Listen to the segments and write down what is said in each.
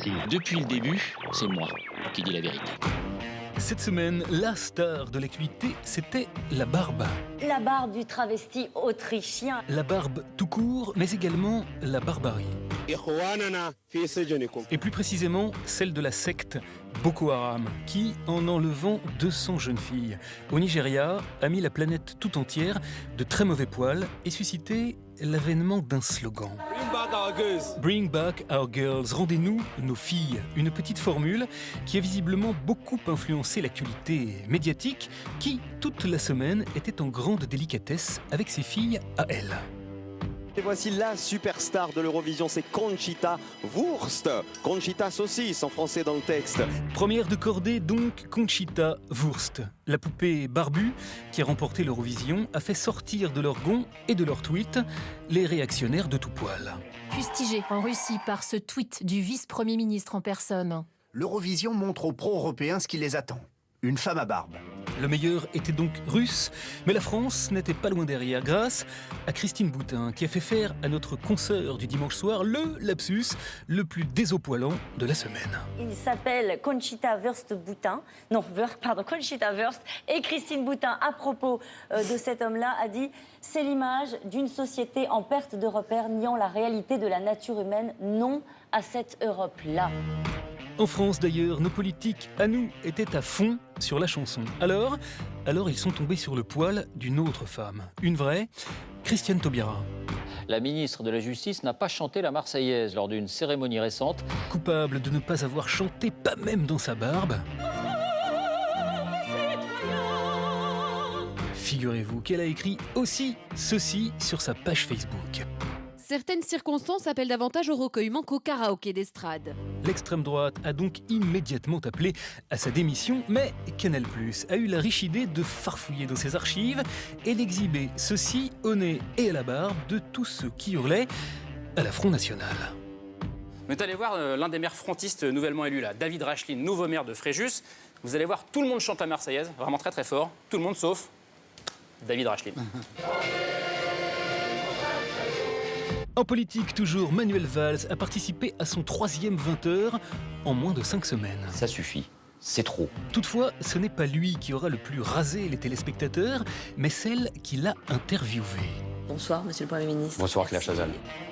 signe. Depuis le début, c'est moi qui dis la vérité. Cette semaine, la star de l'actualité, c'était la barbe. La barbe du travesti autrichien. La barbe tout court, mais également la barbarie. Et plus précisément, celle de la secte Boko Haram, qui, en enlevant 200 jeunes filles au Nigeria, a mis la planète tout entière de très mauvais poil et suscité l'avènement d'un slogan. Bring back our girls, rendez-nous nos filles. Une petite formule qui a visiblement beaucoup influencé l'actualité médiatique qui, toute la semaine, était en grande délicatesse avec ses filles à elle. Et voici la superstar de l'Eurovision, c'est Conchita Wurst. Conchita saucisse en français dans le texte. Première de cordée donc, Conchita Wurst. La poupée barbue qui a remporté l'Eurovision a fait sortir de leur gond et de leur tweet les réactionnaires de tout poil. Fustigé en Russie par ce tweet du vice-premier ministre en personne. L'Eurovision montre aux pro-européens ce qui les attend. Une femme à barbe. Le meilleur était donc russe, mais la France n'était pas loin derrière grâce à Christine Boutin qui a fait faire à notre consoeur du dimanche soir le lapsus le plus désopoilant de la semaine. Il s'appelle Conchita Wurst Boutin. Non, Conchita Wurst. Et Christine Boutin, à propos de cet homme-là, a dit « C'est l'image d'une société en perte de repères, niant la réalité de la nature humaine. Non à cette Europe-là. » En France d'ailleurs, nos politiques, à nous, étaient à fond sur la chanson. Alors ils sont tombés sur le poil d'une autre femme. Une vraie, Christiane Taubira. La ministre de la Justice n'a pas chanté la Marseillaise lors d'une cérémonie récente. Coupable de ne pas avoir chanté, pas même dans sa barbe. Figurez-vous qu'elle a écrit aussi ceci sur sa page Facebook. Certaines circonstances appellent davantage au recueillement qu'au karaoké d'estrade. L'extrême droite a donc immédiatement appelé à sa démission, mais Canal+ a eu la riche idée de farfouiller dans ses archives et d'exhiber ceci au nez et à la barbe de tous ceux qui hurlaient à la Front National. Vous êtes allé voir l'un des maires frontistes nouvellement élus, là, David Rachlin, nouveau maire de Fréjus. Vous allez voir, tout le monde chante la Marseillaise, vraiment très très fort. Tout le monde sauf David Rachlin. En politique, toujours, Manuel Valls a participé à son 3e 20h en moins de 5 semaines. Ça suffit, c'est trop. Toutefois, ce n'est pas lui qui aura le plus rasé les téléspectateurs, mais celle qui l'a interviewé. Bonsoir, monsieur le Premier ministre. Bonsoir Claire Chazal.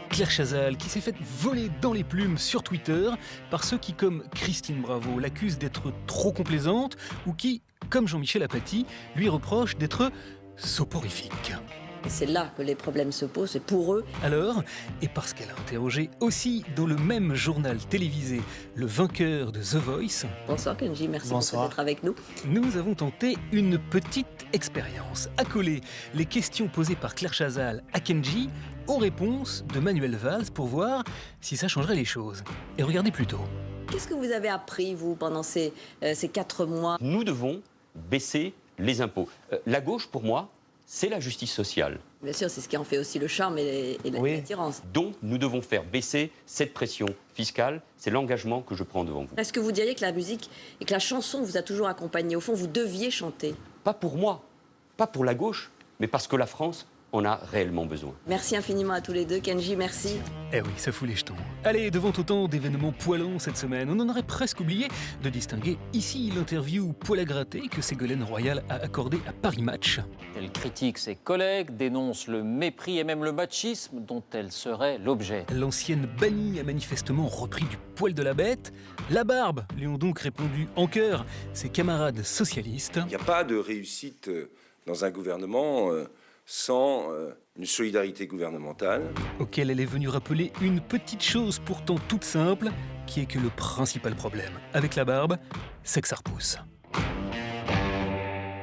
Claire Chazal, qui s'est faite voler dans les plumes sur Twitter par ceux qui, comme Christine Bravo, l'accusent d'être trop complaisante ou qui, comme Jean-Michel Apathy, lui reprochent d'être soporifique. Et c'est là que les problèmes se posent, c'est pour eux. Alors, et parce qu'elle a interrogé aussi dans le même journal télévisé le vainqueur de The Voice... Bonsoir Kenji, merci beaucoup d'être avec nous. Nous avons tenté une petite expérience, accoler les questions posées par Claire Chazal à Kenji aux réponses de Manuel Valls pour voir si ça changerait les choses. Et regardez plutôt. Qu'est-ce que vous avez appris, vous, pendant ces 4 mois? Nous devons baisser les impôts. La gauche, pour moi, c'est la justice sociale. Bien sûr, c'est ce qui en fait aussi le charme et l'attirance. Donc, nous devons faire baisser cette pression fiscale. C'est l'engagement que je prends devant vous. Est-ce que vous diriez que la musique et que la chanson vous a toujours accompagné? Au fond, vous deviez chanter. Pas pour moi, pas pour la gauche, mais parce que la France en a réellement besoin. Merci infiniment à tous les deux. Kenji, merci. Eh oui, ça fout les jetons. Allez, devant autant d'événements poilants cette semaine, on en aurait presque oublié de distinguer ici l'interview poil à gratter que Ségolène Royal a accordée à Paris Match. Elle critique ses collègues, dénonce le mépris et même le machisme dont elle serait l'objet. L'ancienne bannie a manifestement repris du poil de la bête. La barbe lui ont donc répondu en chœur ses camarades socialistes. Il n'y a pas de réussite dans un gouvernement sans une solidarité gouvernementale. Auquel elle est venue rappeler une petite chose pourtant toute simple, qui est que le principal problème avec la barbe, c'est que ça repousse.